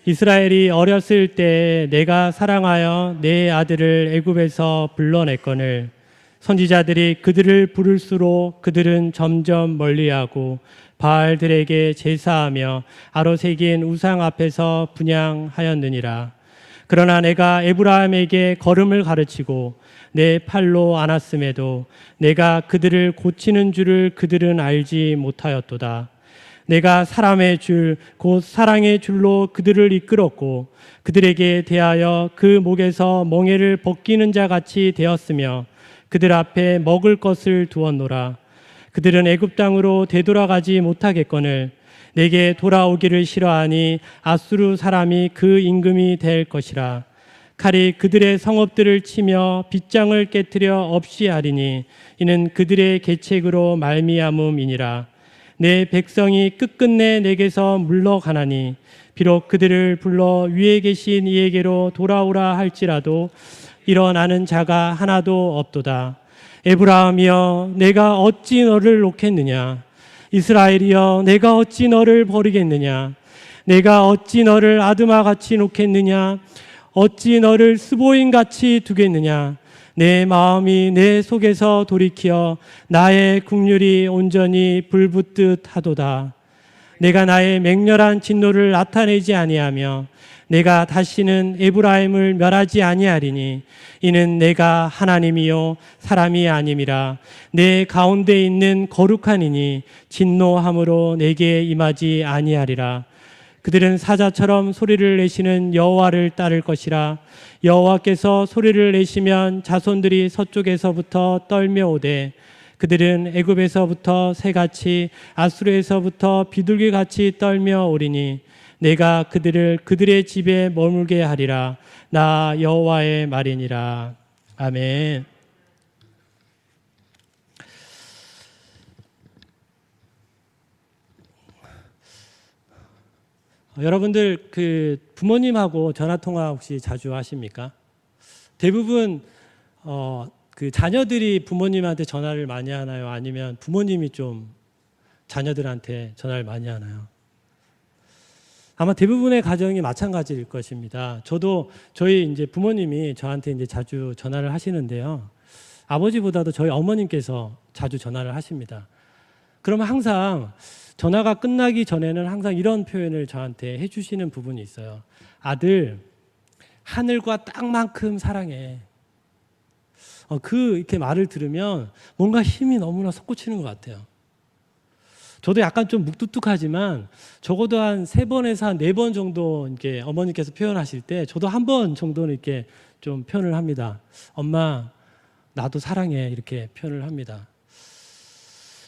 이스라엘이 어렸을 때 내가 사랑하여 내 아들을 애굽에서 불러냈거늘 선지자들이 그들을 부를수록 그들은 점점 멀리하고 바알들에게 제사하며 아로새긴 우상 앞에서 분향하였느니라. 그러나 내가 에브라임에게 걸음을 가르치고 내 팔로 안았음에도 내가 그들을 고치는 줄을 그들은 알지 못하였도다. 내가 사람의 줄, 곧 사랑의 줄로 그들을 이끌었고 그들에게 대하여 그 목에서 멍에를 벗기는 자 같이 되었으며 그들 앞에 먹을 것을 두었노라. 그들은 애굽 땅으로 되돌아가지 못하겠거늘 내게 돌아오기를 싫어하니 아수르 사람이 그 임금이 될 것이라. 칼이 그들의 성읍들을 치며 빗장을 깨뜨려 없이 하리니 이는 그들의 계책으로 말미암음이니라. 내 백성이 끝끝내 내게서 물러가나니 비록 그들을 불러 위에 계신 이에게로 돌아오라 할지라도 일어나는 자가 하나도 없도다. 에브라임이여 내가 어찌 너를 놓겠느냐. 이스라엘이여 내가 어찌 너를 버리겠느냐. 내가 어찌 너를 아드마같이 놓겠느냐. 어찌 너를 스보임같이 두겠느냐. 내 마음이 내 속에서 돌이켜 나의 국률이 온전히 불붙듯 하도다. 내가 나의 맹렬한 진노를 나타내지 아니하며 내가 다시는 에브라임을 멸하지 아니하리니 이는 내가 하나님이요 사람이 아님이라. 내 가운데 있는 거룩한 이니 진노함으로 내게 임하지 아니하리라. 그들은 사자처럼 소리를 내시는 여호와를 따를 것이라. 여호와께서 소리를 내시면 자손들이 서쪽에서부터 떨며 오되 그들은 애굽에서부터 새같이 아수르에서부터 비둘기같이 떨며 오리니 내가 그들을 그들의 집에 머물게 하리라. 나 여호와의 말이니라. 아멘. 여러분들 그 부모님하고 전화 통화 혹시 자주 하십니까? 대부분 그 자녀들이 부모님한테 전화를 많이 하나요? 아니면 부모님이 좀 자녀들한테 전화를 많이 하나요? 아마 대부분의 가정이 마찬가지일 것입니다. 저도 저희 이제 부모님이 저한테 이제 자주 전화를 하시는데요. 아버지보다도 저희 어머님께서 자주 전화를 하십니다. 그러면 항상 전화가 끝나기 전에는 항상 이런 표현을 저한테 해주시는 부분이 있어요. 아들, 하늘과 땅만큼 사랑해. 이렇게 말을 들으면 뭔가 힘이 너무나 솟구치는 것 같아요. 저도 약간 좀 묵뚝뚝하지만 적어도 한 3번에서 한 4번 정도 이렇게 어머니께서 표현하실 때 저도 한 번 정도는 이렇게 좀 표현을 합니다. 엄마, 나도 사랑해. 이렇게 표현을 합니다.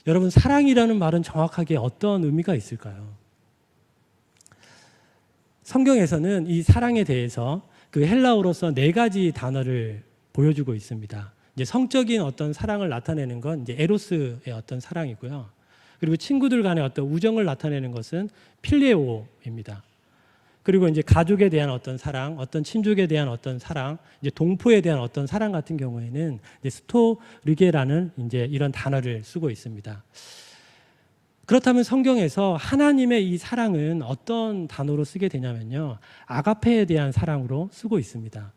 여러분, 사랑이라는 말은 정확하게 어떤 의미가 있을까요? 성경에서는 이 사랑에 대해서 그 헬라어로서 4가지 단어를 보여주고 있습니다. 이제 성적인 어떤 사랑을 나타내는 건 이제 에로스의 어떤 사랑이고요. 그리고 친구들 간의 어떤 우정을 나타내는 것은 필레오입니다. 그리고 이제 가족에 대한 어떤 사랑, 어떤 친족에 대한 어떤 사랑, 이제 동포에 대한 어떤 사랑 같은 경우에는 이제 스토르게라는 이제 이런 단어를 쓰고 있습니다. 그렇다면 성경에서 하나님의 이 사랑은 어떤 단어로 쓰게 되냐면요, 아가페에 대한 사랑으로 쓰고 있습니다.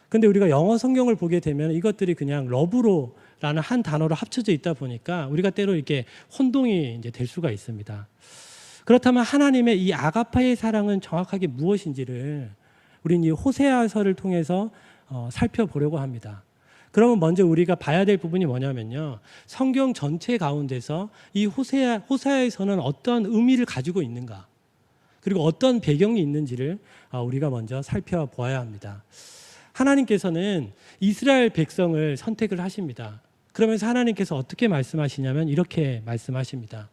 근데 우리가 영어 성경을 보게 되면 이것들이 그냥 러브로라는 한 단어로 합쳐져 있다 보니까 우리가 때로 이렇게 혼동이 이제 될 수가 있습니다. 그렇다면 하나님의 이 아가파의 사랑은 정확하게 무엇인지를 우리는 이 호세아서를 통해서 살펴보려고 합니다. 그러면 먼저 우리가 봐야 될 부분이 뭐냐면요, 성경 전체 가운데서 이 호세아에서는 어떤 의미를 가지고 있는가, 그리고 어떤 배경이 있는지를 우리가 먼저 살펴보아야 합니다. 하나님께서는 이스라엘 백성을 선택을 하십니다. 그러면서 하나님께서 어떻게 말씀하시냐면 이렇게 말씀하십니다.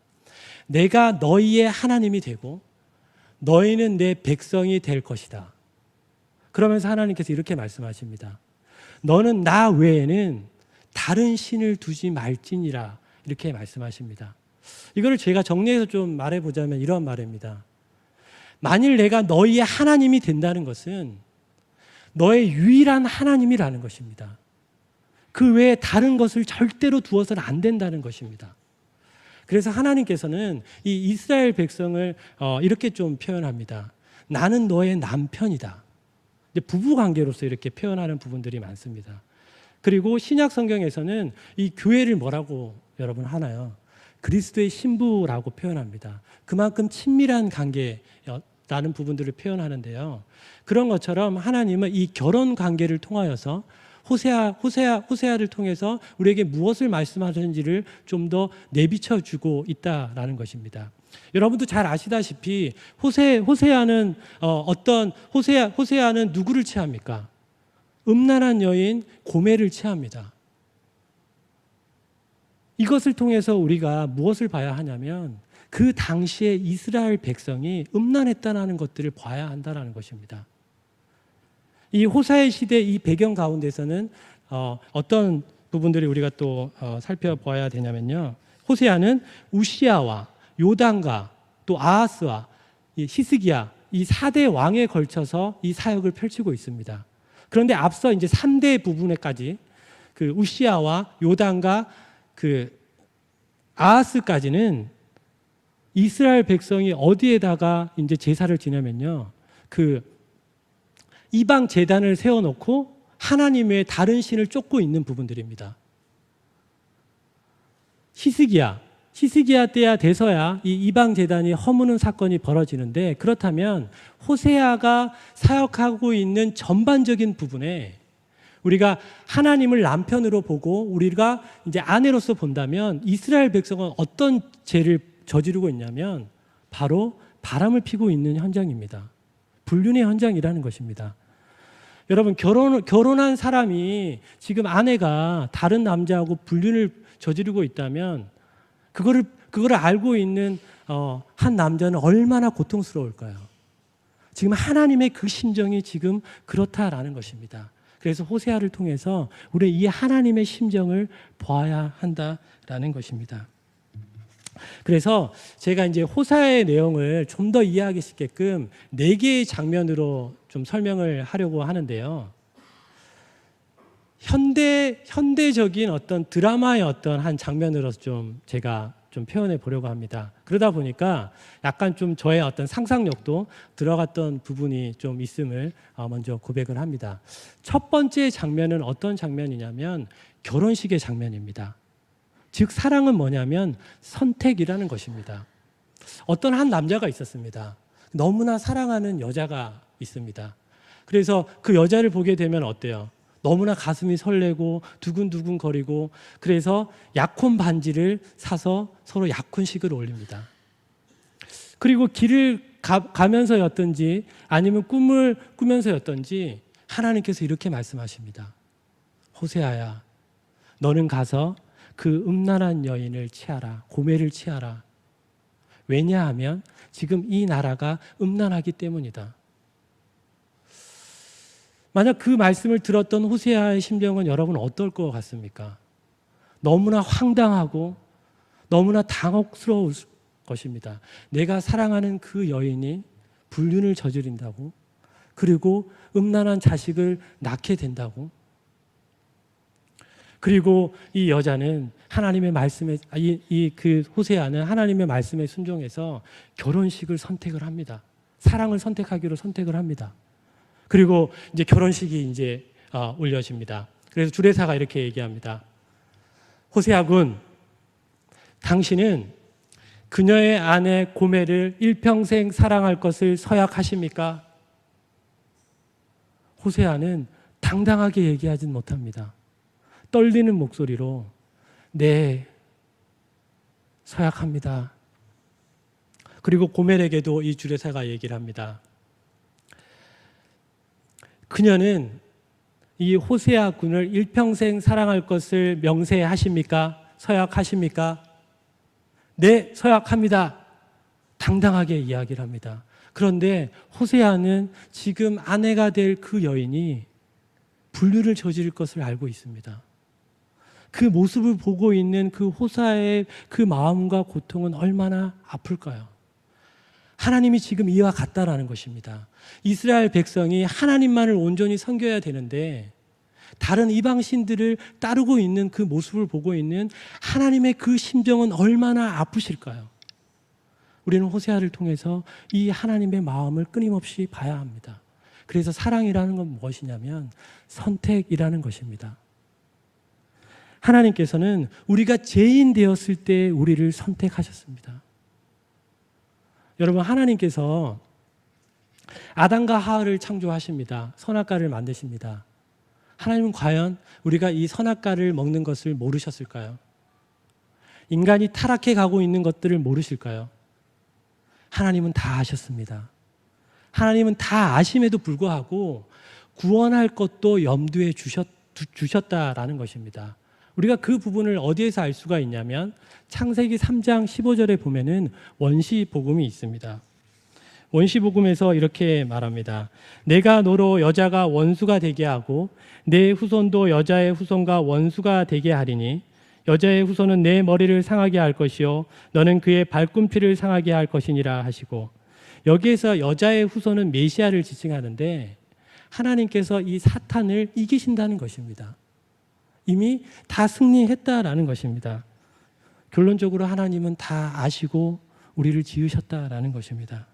내가 너희의 하나님이 되고 너희는 내 백성이 될 것이다. 그러면서 하나님께서 이렇게 말씀하십니다. 너는 나 외에는 다른 신을 두지 말지니라. 이렇게 말씀하십니다. 이거를 제가 정리해서 좀 말해보자면 이런 말입니다. 만일 내가 너희의 하나님이 된다는 것은 너의 유일한 하나님이라는 것입니다. 그 외에 다른 것을 절대로 두어서는 안 된다는 것입니다. 그래서 하나님께서는 이 이스라엘 백성을 이렇게 좀 표현합니다. 나는 너의 남편이다. 이제 부부 관계로서 이렇게 표현하는 부분들이 많습니다. 그리고 신약 성경에서는 이 교회를 뭐라고 여러분 하나요? 그리스도의 신부라고 표현합니다. 그만큼 친밀한 관계라는 부분들을 표현하는데요. 그런 것처럼 하나님은 이 결혼 관계를 통하여서 호세아를 통해서 우리에게 무엇을 말씀하셨는지를 좀 더 내비쳐 주고 있다라는 것입니다. 여러분도 잘 아시다시피 호세아는 호세아는 누구를 취합니까? 음란한 여인 고멜을 취합니다. 이것을 통해서 우리가 무엇을 봐야 하냐면 그 당시에 이스라엘 백성이 음란했다는 것들을 봐야 한다는 것입니다. 이 호사의 시대 이 배경 가운데서는 어떤 부분들이 우리가 또 살펴봐야 되냐면요. 호세아는 우시아와 요단과 또 아하스와 히스기야 이 4대 왕에 걸쳐서 이 사역을 펼치고 있습니다. 그런데 앞서 이제 3대 부분에까지 그 우시아와 요단과 그 아하스까지는 이스라엘 백성이 어디에다가 이제 제사를 지내면요. 그 이방 제단을 세워놓고 하나님 외에 다른 신을 쫓고 있는 부분들입니다. 히스기야 때야 돼서야 이 이방 제단이 허무는 사건이 벌어지는데, 그렇다면 호세아가 사역하고 있는 전반적인 부분에 우리가 하나님을 남편으로 보고 우리가 이제 아내로서 본다면 이스라엘 백성은 어떤 죄를 저지르고 있냐면 바로 바람을 피고 있는 현장입니다. 불륜의 현장이라는 것입니다. 여러분, 결혼한 사람이 지금 아내가 다른 남자하고 불륜을 저지르고 있다면 그거를 알고 있는 한 남자는 얼마나 고통스러울까요? 지금 하나님의 그 심정이 지금 그렇다라는 것입니다. 그래서 호세아를 통해서 우리 이 하나님의 심정을 보아야 한다라는 것입니다. 그래서 제가 이제 호세아의 내용을 좀 더 이해하기 쉽게끔 4개의 장면으로 좀 설명을 하려고 하는데요. 현대적인 어떤 드라마의 어떤 한 장면으로서 좀 제가 좀 표현해 보려고 합니다. 그러다 보니까 약간 좀 저의 어떤 상상력도 들어갔던 부분이 좀 있음을 먼저 고백을 합니다. 첫 번째 장면은 어떤 장면이냐면 결혼식의 장면입니다. 즉 사랑은 뭐냐면 선택이라는 것입니다. 어떤 한 남자가 있었습니다. 너무나 사랑하는 여자가 있습니다. 그래서 그 여자를 보게 되면 어때요? 너무나 가슴이 설레고 두근두근 거리고, 그래서 약혼 반지를 사서 서로 약혼식을 올립니다. 그리고 길을 가면서였던지 아니면 꿈을 꾸면서였던지 하나님께서 이렇게 말씀하십니다. 호세아야, 너는 가서 그 음란한 여인을 취하라. 고멜을 취하라. 왜냐하면 지금 이 나라가 음란하기 때문이다. 만약 그 말씀을 들었던 호세아의 심정은 여러분 어떨 것 같습니까? 너무나 황당하고 너무나 당혹스러울 것입니다. 내가 사랑하는 그 여인이 불륜을 저지른다고, 그리고 음란한 자식을 낳게 된다고, 그리고 이 여자는 하나님의 말씀에 그 호세아는 하나님의 말씀에 순종해서 결혼식을 선택을 합니다. 사랑을 선택하기로 선택을 합니다. 그리고 이제 결혼식이 이제 올려집니다. 그래서 주례사가 이렇게 얘기합니다. 호세아 군, 당신은 그녀의 아내 고멜을 일평생 사랑할 것을 서약하십니까? 호세아는 당당하게 얘기하진 못합니다. 떨리는 목소리로 네, 서약합니다. 그리고 고멜에게도 이 주례사가 얘기를 합니다. 그녀는 이 호세아 군을 일평생 사랑할 것을 명세하십니까? 서약하십니까? 네, 서약합니다. 당당하게 이야기를 합니다. 그런데 호세아는 지금 아내가 될 그 여인이 불륜을 저지를 것을 알고 있습니다. 그 모습을 보고 있는 그 호세아의 그 마음과 고통은 얼마나 아플까요? 하나님이 지금 이와 같다라는 것입니다. 이스라엘 백성이 하나님만을 온전히 섬겨야 되는데 다른 이방신들을 따르고 있는 그 모습을 보고 있는 하나님의 그 심정은 얼마나 아프실까요? 우리는 호세아를 통해서 이 하나님의 마음을 끊임없이 봐야 합니다. 그래서 사랑이라는 건 무엇이냐면 선택이라는 것입니다. 하나님께서는 우리가 죄인 되었을 때 우리를 선택하셨습니다. 여러분, 하나님께서 아담과 하와를 창조하십니다. 선악과를 만드십니다. 하나님은 과연 우리가 이 선악과를 먹는 것을 모르셨을까요? 인간이 타락해 가고 있는 것들을 모르실까요? 하나님은 다 아셨습니다. 하나님은 다 아심에도 불구하고 구원할 것도 염두에 주셨다라는 것입니다. 우리가 그 부분을 어디에서 알 수가 있냐면 창세기 3장 15절에 보면은 원시복음이 있습니다. 원시복음에서 이렇게 말합니다. 내가 너로 여자가 원수가 되게 하고 내 후손도 여자의 후손과 원수가 되게 하리니 여자의 후손은 내 머리를 상하게 할 것이요 너는 그의 발꿈치를 상하게 할 것이니라 하시고, 여기에서 여자의 후손은 메시아를 지칭하는데 하나님께서 이 사탄을 이기신다는 것입니다. 이미 다 승리했다라는 것입니다. 결론적으로 하나님은 다 아시고 우리를 지으셨다라는 것입니다.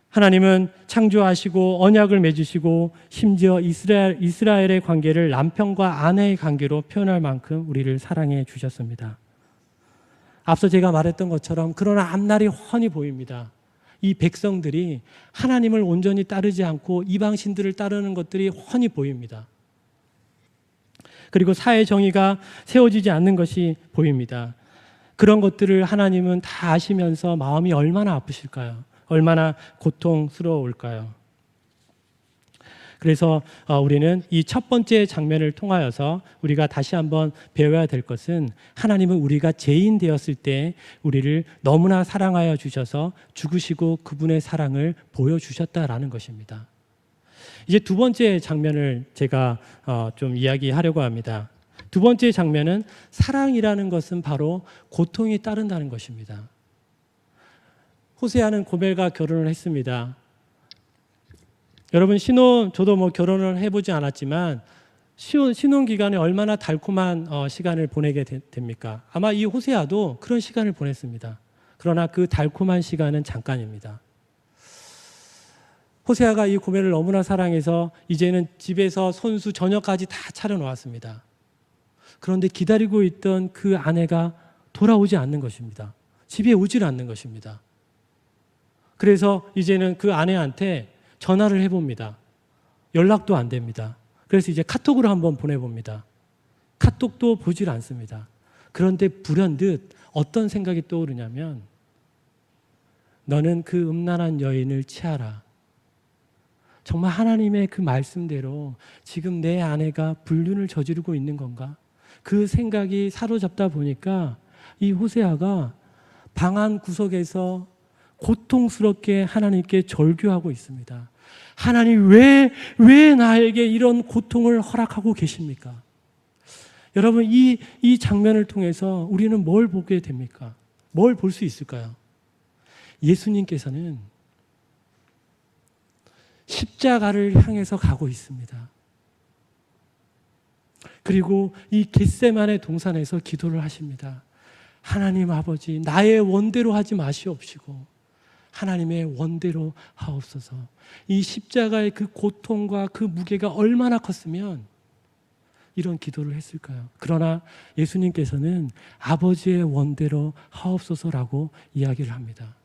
하나님은 창조하시고 언약을 맺으시고 심지어 이스라엘의 관계를 남편과 아내의 관계로 표현할 만큼 우리를 사랑해 주셨습니다. 앞서 제가 말했던 것처럼 그러나 앞날이 훤히 보입니다. 이 백성들이 하나님을 온전히 따르지 않고 이방신들을 따르는 것들이 훤히 보입니다. 그리고 사회 정의가 세워지지 않는 것이 보입니다. 그런 것들을 하나님은 다 아시면서 마음이 얼마나 아프실까요? 얼마나 고통스러울까요? 그래서 우리는 이 첫 번째 장면을 통하여서 우리가 다시 한번 배워야 될 것은 하나님은 우리가 죄인 되었을 때 우리를 너무나 사랑하여 주셔서 죽으시고 그분의 사랑을 보여주셨다라는 것입니다. 이제 두 번째 장면을 제가 좀 이야기하려고 합니다. 두 번째 장면은 사랑이라는 것은 바로 고통이 따른다는 것입니다. 호세아는 고멜과 결혼을 했습니다. 여러분, 저도 결혼을 해보지 않았지만 신혼 기간에 얼마나 달콤한 시간을 보내게 됩니까? 아마 이 호세아도 그런 시간을 보냈습니다. 그러나 그 달콤한 시간은 잠깐입니다. 호세아가 이 고멜을 너무나 사랑해서 이제는 집에서 손수 저녁까지 다 차려놓았습니다. 그런데 기다리고 있던 그 아내가 돌아오지 않는 것입니다. 집에 오질 않는 것입니다. 그래서 이제는 그 아내한테 전화를 해봅니다. 연락도 안 됩니다. 그래서 이제 카톡으로 한번 보내봅니다. 카톡도 보질 않습니다. 그런데 불현듯 어떤 생각이 떠오르냐면 너는 그 음란한 여인을 취하라. 정말 하나님의 그 말씀대로 지금 내 아내가 불륜을 저지르고 있는 건가? 그 생각이 사로잡다 보니까 이 호세아가 방 안 구석에서 고통스럽게 하나님께 절규하고 있습니다. 하나님 왜 나에게 이런 고통을 허락하고 계십니까? 여러분, 이 장면을 통해서 우리는 뭘 보게 됩니까? 뭘 볼 수 있을까요? 예수님께서는 십자가를 향해서 가고 있습니다. 그리고 이 겟세마네 동산에서 기도를 하십니다. 하나님 아버지, 나의 원대로 하지 마시옵시고 하나님의 원대로 하옵소서. 이 십자가의 그 고통과 그 무게가 얼마나 컸으면 이런 기도를 했을까요? 그러나 예수님께서는 아버지의 원대로 하옵소서라고 이야기를 합니다.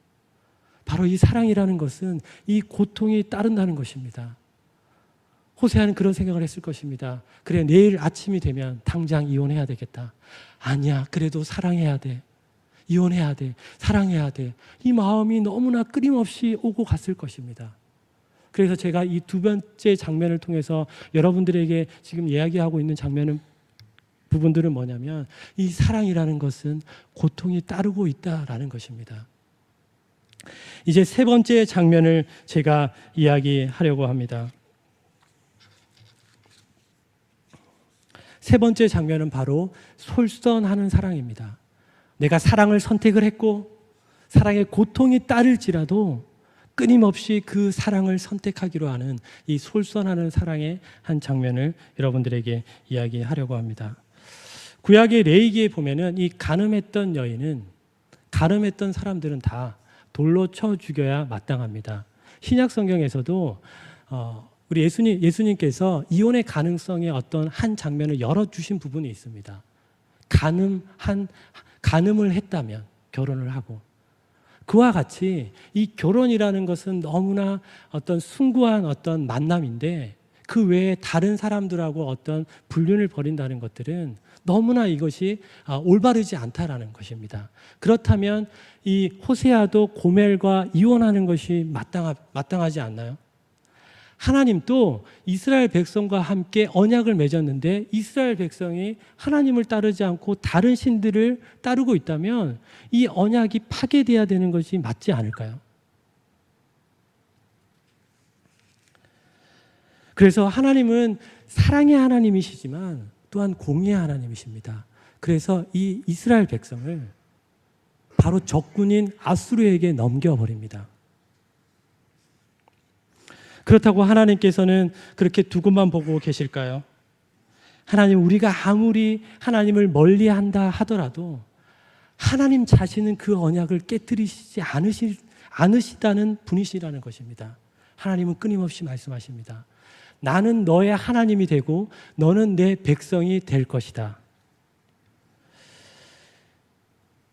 바로 이 사랑이라는 것은 이 고통이 따른다는 것입니다. 호세아는 그런 생각을 했을 것입니다. 그래, 내일 아침이 되면 당장 이혼해야 되겠다. 아니야, 그래도 사랑해야 돼. 이혼해야 돼. 사랑해야 돼. 이 마음이 너무나 끊임없이 오고 갔을 것입니다. 그래서 제가 이 두 번째 장면을 통해서 여러분들에게 지금 이야기하고 있는 부분들은 뭐냐면 이 사랑이라는 것은 고통이 따르고 있다라는 것입니다. 이제 세 번째 장면을 제가 이야기하려고 합니다. 세 번째 장면은 바로 솔선하는 사랑입니다. 내가 사랑을 선택을 했고 사랑의 고통이 따를지라도 끊임없이 그 사랑을 선택하기로 하는 이 솔선하는 사랑의 한 장면을 여러분들에게 이야기하려고 합니다. 구약의 레위기에 보면은 이 간음했던 여인은 가늠했던 사람들은 다 돌로 쳐 죽여야 마땅합니다. 신약 성경에서도 우리 예수님께서 이혼의 가능성의 어떤 한 장면을 열어주신 부분이 있습니다. 간음을 했다면 결혼을 하고, 그와 같이 이 결혼이라는 것은 너무나 어떤 숭고한 어떤 만남인데, 그 외에 다른 사람들하고 어떤 불륜을 벌인다는 것들은 너무나 이것이 올바르지 않다라는 것입니다. 그렇다면 이 호세아도 고멜과 이혼하는 것이 마땅하지 않나요? 하나님도 이스라엘 백성과 함께 언약을 맺었는데, 이스라엘 백성이 하나님을 따르지 않고 다른 신들을 따르고 있다면 이 언약이 파괴돼야 되는 것이 맞지 않을까요? 그래서 하나님은 사랑의 하나님이시지만 또한 공의의 하나님이십니다. 그래서 이 이스라엘 백성을 바로 적군인 아수르에게 넘겨버립니다. 그렇다고 하나님께서는 그렇게 두고만 보고 계실까요? 하나님, 우리가 아무리 하나님을 멀리한다 하더라도 하나님 자신은 그 언약을 깨뜨리시지 않으시다는 분이시라는 것입니다. 하나님은 끊임없이 말씀하십니다. 나는 너의 하나님이 되고 너는 내 백성이 될 것이다.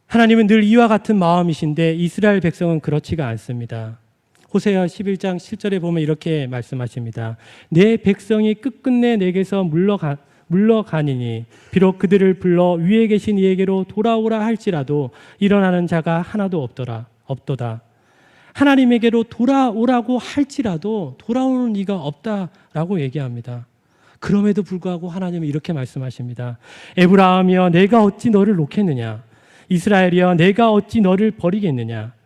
하나님은 늘 이와 같은 마음이신데 이스라엘 백성은 그렇지가 않습니다. 호세아 11장 7절에 보면 이렇게 말씀하십니다. 내 백성이 끝끝내 내게서 물러가니니 비록 그들을 불러 위에 계신 이에게로 돌아오라 할지라도 일어나는 자가 하나도 없도다. 하나님에게로 돌아오라고 할지라도 돌아오는 이가 없다라고 얘기합니다. 그럼에도 불구하고 하나님은 이렇게 말씀하십니다. 에브라임이여, 내가 어찌 너를 놓겠느냐? 이스라엘이여, 내가 어찌 너를 버리겠느냐?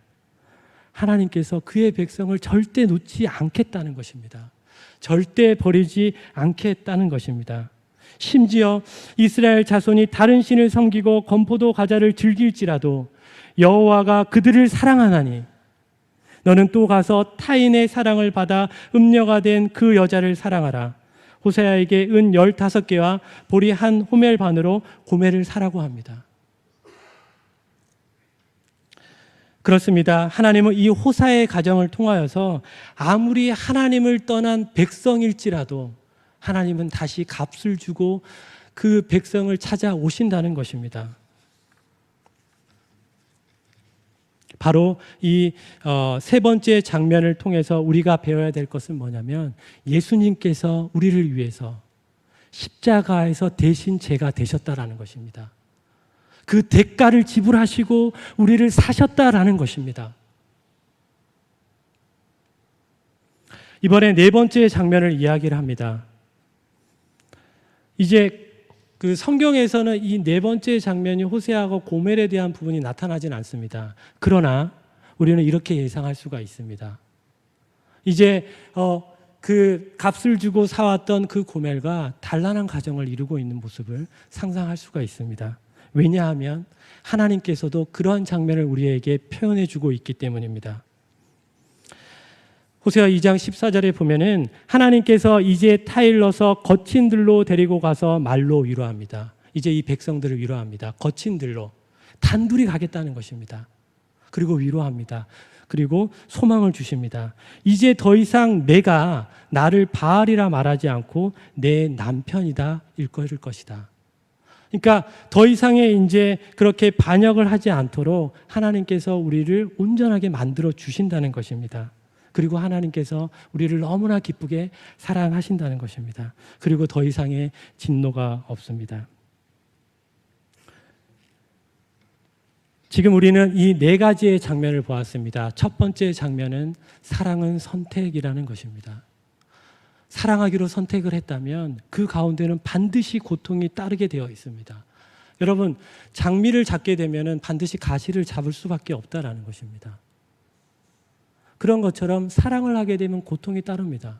하나님께서 그의 백성을 절대 놓지 않겠다는 것입니다. 절대 버리지 않겠다는 것입니다. 심지어 이스라엘 자손이 다른 신을 섬기고 건포도 과자를 즐길지라도 여호와가 그들을 사랑하나니 너는 또 가서 타인의 사랑을 받아 음녀가 된 그 여자를 사랑하라. 호세아에게 은 15개와 보리 한 호멜 반으로 고멜을 사라고 합니다. 그렇습니다. 하나님은 이 호사의 가정을 통하여서 아무리 하나님을 떠난 백성일지라도 하나님은 다시 값을 주고 그 백성을 찾아오신다는 것입니다. 바로 이 세 번째 장면을 통해서 우리가 배워야 될 것은 뭐냐면, 예수님께서 우리를 위해서 십자가에서 대신 죄가 되셨다라는 것입니다. 그 대가를 지불하시고 우리를 사셨다라는 것입니다. 이번에 네 번째 장면을 이야기를 합니다. 이제 그 성경에서는 이 네 번째 장면이 호세아하고 고멜에 대한 부분이 나타나진 않습니다. 그러나 우리는 이렇게 예상할 수가 있습니다. 이제 그 값을 주고 사왔던 그 고멜과 단란한 가정을 이루고 있는 모습을 상상할 수가 있습니다. 왜냐하면 하나님께서도 그러한 장면을 우리에게 표현해 주고 있기 때문입니다. 호세아 2장 14절에 보면은 하나님께서 이제 타일러서 거친 들로 데리고 가서 말로 위로합니다. 이제 이 백성들을 위로합니다. 거친 들로 단둘이 가겠다는 것입니다. 그리고 위로합니다. 그리고 소망을 주십니다. 이제 더 이상 내가 나를 바알이라 말하지 않고 내 남편이다 일컬을 것이다. 그러니까 더 이상의 이제 그렇게 반역을 하지 않도록 하나님께서 우리를 온전하게 만들어 주신다는 것입니다. 그리고 하나님께서 우리를 너무나 기쁘게 사랑하신다는 것입니다. 그리고 더 이상의 진노가 없습니다. 지금 우리는 이 네 가지의 장면을 보았습니다. 첫 번째 장면은 사랑은 선택이라는 것입니다. 사랑하기로 선택을 했다면 그 가운데는 반드시 고통이 따르게 되어 있습니다. 여러분, 장미를 잡게 되면 반드시 가시를 잡을 수밖에 없다라는 것입니다. 그런 것처럼 사랑을 하게 되면 고통이 따릅니다.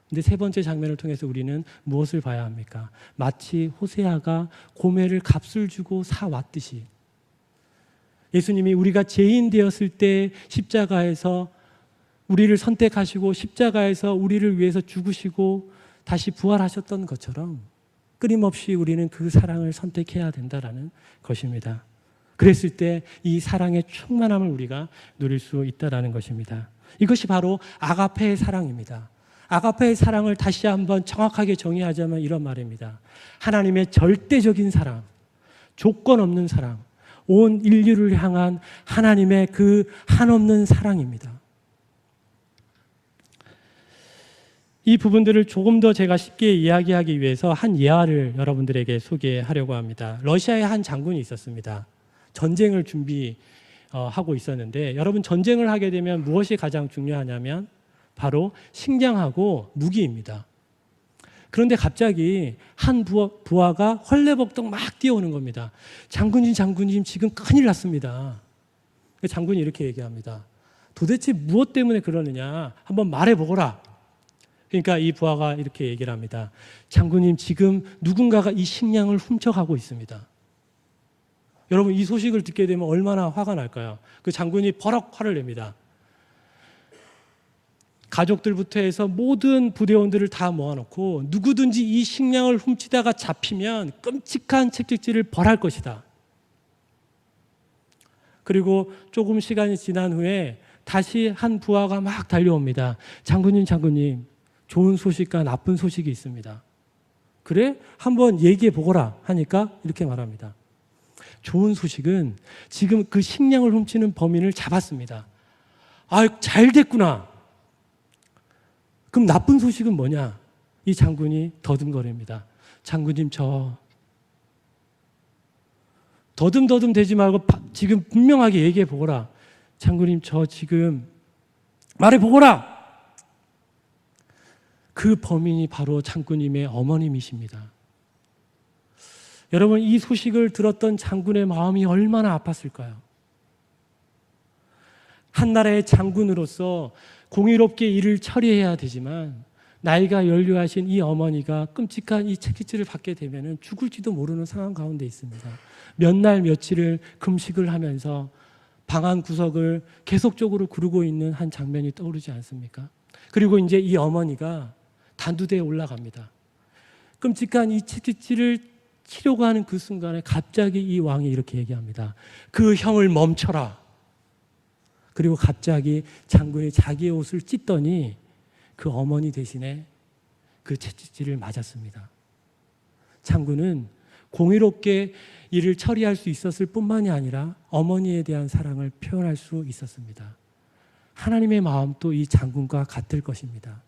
근데 세 번째 장면을 통해서 우리는 무엇을 봐야 합니까? 마치 호세아가 고멜을 값을 주고 사왔듯이 예수님이 우리가 죄인 되었을 때 십자가에서 우리를 선택하시고 십자가에서 우리를 위해서 죽으시고 다시 부활하셨던 것처럼 끊임없이 우리는 그 사랑을 선택해야 된다라는 것입니다. 그랬을 때 이 사랑의 충만함을 우리가 누릴 수 있다라는 것입니다. 이것이 바로 아가페의 사랑입니다. 아가페의 사랑을 다시 한번 정확하게 정의하자면 이런 말입니다. 하나님의 절대적인 사랑, 조건 없는 사랑, 온 인류를 향한 하나님의 그 한없는 사랑입니다. 이 부분들을 조금 더 제가 쉽게 이야기하기 위해서 한 예화를 여러분들에게 소개하려고 합니다. 러시아에 한 장군이 있었습니다. 전쟁을 준비하고 있었는데, 여러분, 전쟁을 하게 되면 무엇이 가장 중요하냐면 바로 식량하고 무기입니다. 그런데 갑자기 한 부하가 헐레벌떡 막 뛰어오는 겁니다. 장군님, 지금 큰일 났습니다. 장군이 이렇게 얘기합니다. 도대체 무엇 때문에 그러느냐? 한번 말해보거라. 그러니까 이 부하가 이렇게 얘기를 합니다. 장군님, 지금 누군가가 이 식량을 훔쳐가고 있습니다. 여러분, 이 소식을 듣게 되면 얼마나 화가 날까요? 그 장군이 버럭 화를 냅니다. 가족들부터 해서 모든 부대원들을 다 모아놓고 누구든지 이 식량을 훔치다가 잡히면 끔찍한 책찍질을 벌할 것이다. 그리고 조금 시간이 지난 후에 다시 한 부하가 막 달려옵니다. 장군님, 좋은 소식과 나쁜 소식이 있습니다. 그래? 한번 얘기해 보거라 하니까 이렇게 말합니다. 좋은 소식은 지금 그 식량을 훔치는 범인을 잡았습니다. 아, 잘 됐구나. 그럼 나쁜 소식은 뭐냐? 이 장군이 더듬거립니다. 장군님, 저 더듬 대지 말고 지금 분명하게 얘기해 보거라. 장군님, 저 지금 말해 보거라. 그 범인이 바로 장군님의 어머님이십니다. 여러분, 이 소식을 들었던 장군의 마음이 얼마나 아팠을까요? 한 나라의 장군으로서 공의롭게 일을 처리해야 되지만 나이가 연료하신 이 어머니가 끔찍한 이 채찍질을 받게 되면 죽을지도 모르는 상황 가운데 있습니다. 몇 날 며칠을 금식을 하면서 방 한 구석을 계속적으로 구르고 있는 한 장면이 떠오르지 않습니까? 그리고 이제 이 어머니가 단두대에 올라갑니다. 끔찍한 이 채찍질을 치려고 하는 그 순간에 갑자기 이 왕이 이렇게 얘기합니다. 그 형을 멈춰라. 그리고 갑자기 장군이 자기의 옷을 찢더니 그 어머니 대신에 그 채찍질을 맞았습니다. 장군은 공의롭게 일을 처리할 수 있었을 뿐만이 아니라 어머니에 대한 사랑을 표현할 수 있었습니다. 하나님의 마음도 이 장군과 같을 것입니다.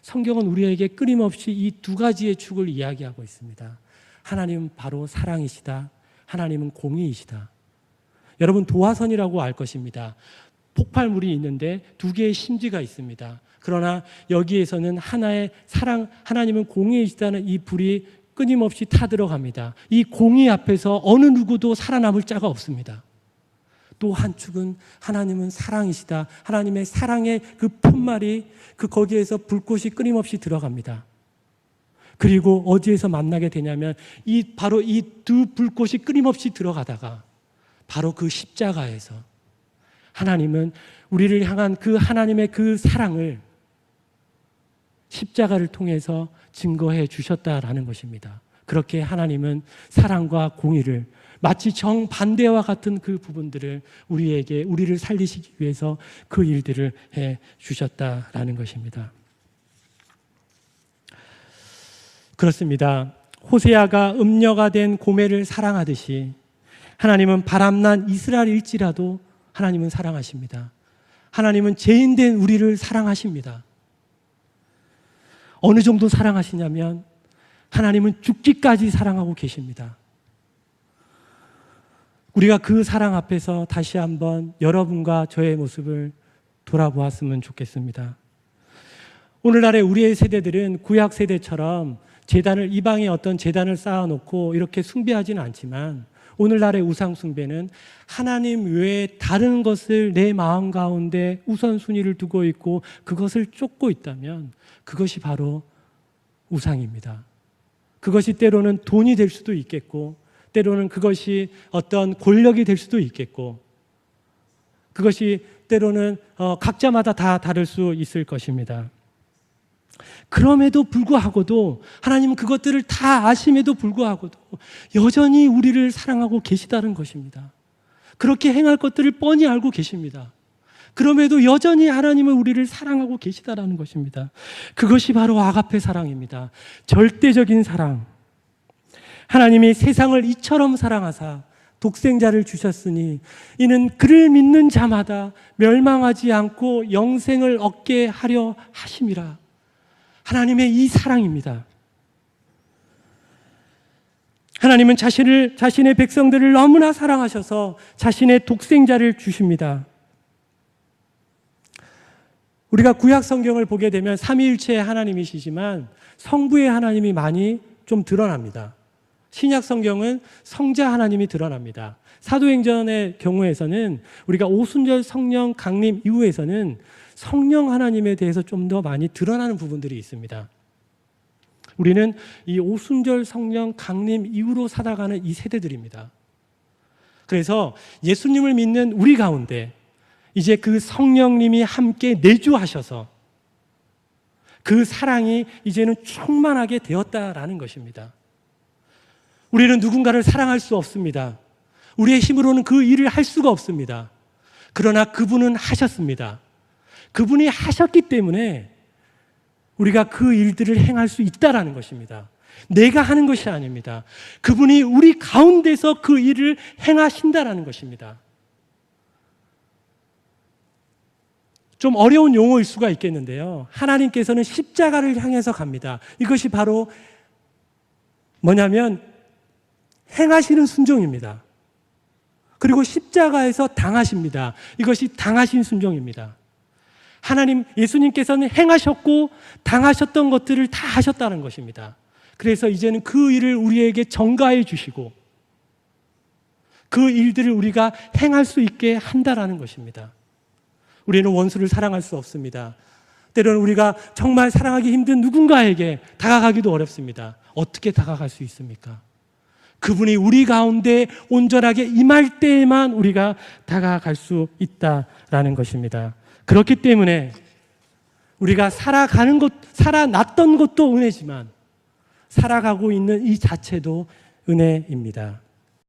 성경은 우리에게 끊임없이 이 두 가지의 축을 이야기하고 있습니다. 하나님은 바로 사랑이시다. 하나님은 공의이시다. 여러분, 도화선이라고 알 것입니다. 폭발물이 있는데 두 개의 심지가 있습니다. 그러나 여기에서는 하나의 사랑, 하나님은 공의이시다는 이 불이 끊임없이 타들어갑니다. 이 공의 앞에서 어느 누구도 살아남을 자가 없습니다. 또 한 축은 하나님은 사랑이시다. 하나님의 사랑의 그 푯말이 거기에서 불꽃이 끊임없이 들어갑니다. 그리고 어디에서 만나게 되냐면 바로 이 두 불꽃이 끊임없이 들어가다가 바로 그 십자가에서 하나님은 우리를 향한 그 하나님의 그 사랑을 십자가를 통해서 증거해 주셨다라는 것입니다. 그렇게 하나님은 사랑과 공의를 마치 정반대와 같은 그 부분들을 우리를 살리시기 위해서 그 일들을 해 주셨다라는 것입니다. 그렇습니다. 호세아가 음녀가 된 고멜을 사랑하듯이 하나님은 바람난 이스라엘일지라도 하나님은 사랑하십니다. 하나님은 죄인된 우리를 사랑하십니다. 어느 정도 사랑하시냐면 하나님은 죽기까지 사랑하고 계십니다. 우리가 그 사랑 앞에서 다시 한번 여러분과 저의 모습을 돌아보았으면 좋겠습니다. 오늘날의 우리의 세대들은 구약 세대처럼 이방의 어떤 제단을 쌓아놓고 이렇게 숭배하지는 않지만 오늘날의 우상 숭배는 하나님 외에 다른 것을 내 마음 가운데 우선순위를 두고 있고 그것을 쫓고 있다면 그것이 바로 우상입니다. 그것이 때로는 돈이 될 수도 있겠고 때로는 그것이 어떤 권력이 될 수도 있겠고 그것이 때로는 각자마다 다 다를 수 있을 것입니다. 그럼에도 불구하고도 하나님은 그것들을 다 아심에도 불구하고도 여전히 우리를 사랑하고 계시다는 것입니다. 그렇게 행할 것들을 뻔히 알고 계십니다. 그럼에도 여전히 하나님은 우리를 사랑하고 계시다라는 것입니다. 그것이 바로 아가페 사랑입니다. 절대적인 사랑. 하나님이 세상을 이처럼 사랑하사 독생자를 주셨으니 이는 그를 믿는 자마다 멸망하지 않고 영생을 얻게 하려 하심이라. 하나님의 이 사랑입니다. 하나님은 자신의 백성들을 너무나 사랑하셔서 자신의 독생자를 주십니다. 우리가 구약 성경을 보게 되면 삼위일체의 하나님이시지만 성부의 하나님이 많이 좀 드러납니다. 신약 성경은 성자 하나님이 드러납니다. 사도행전의 경우에서는 우리가 오순절 성령 강림 이후에서는 성령 하나님에 대해서 좀 더 많이 드러나는 부분들이 있습니다. 우리는 이 오순절 성령 강림 이후로 살아가는 이 세대들입니다. 그래서 예수님을 믿는 우리 가운데 이제 그 성령님이 함께 내주하셔서 그 사랑이 이제는 충만하게 되었다라는 것입니다. 우리는 누군가를 사랑할 수 없습니다. 우리의 힘으로는 그 일을 할 수가 없습니다. 그러나 그분은 하셨습니다. 그분이 하셨기 때문에 우리가 그 일들을 행할 수 있다라는 것입니다. 내가 하는 것이 아닙니다. 그분이 우리 가운데서 그 일을 행하신다라는 것입니다. 좀 어려운 용어일 수가 있겠는데요. 하나님께서는 십자가를 향해서 갑니다. 이것이 바로 뭐냐면 행하시는 순종입니다. 그리고 십자가에서 당하십니다. 이것이 당하신 순종입니다. 하나님, 예수님께서는 행하셨고 당하셨던 것들을 다 하셨다는 것입니다. 그래서 이제는 그 일을 우리에게 전가해 주시고 그 일들을 우리가 행할 수 있게 한다라는 것입니다. 우리는 원수를 사랑할 수 없습니다. 때로는 우리가 정말 사랑하기 힘든 누군가에게 다가가기도 어렵습니다. 어떻게 다가갈 수 있습니까? 그분이 우리 가운데 온전하게 임할 때에만 우리가 다가갈 수 있다라는 것입니다. 그렇기 때문에 우리가 살아났던 것도 은혜지만 살아가고 있는 이 자체도 은혜입니다.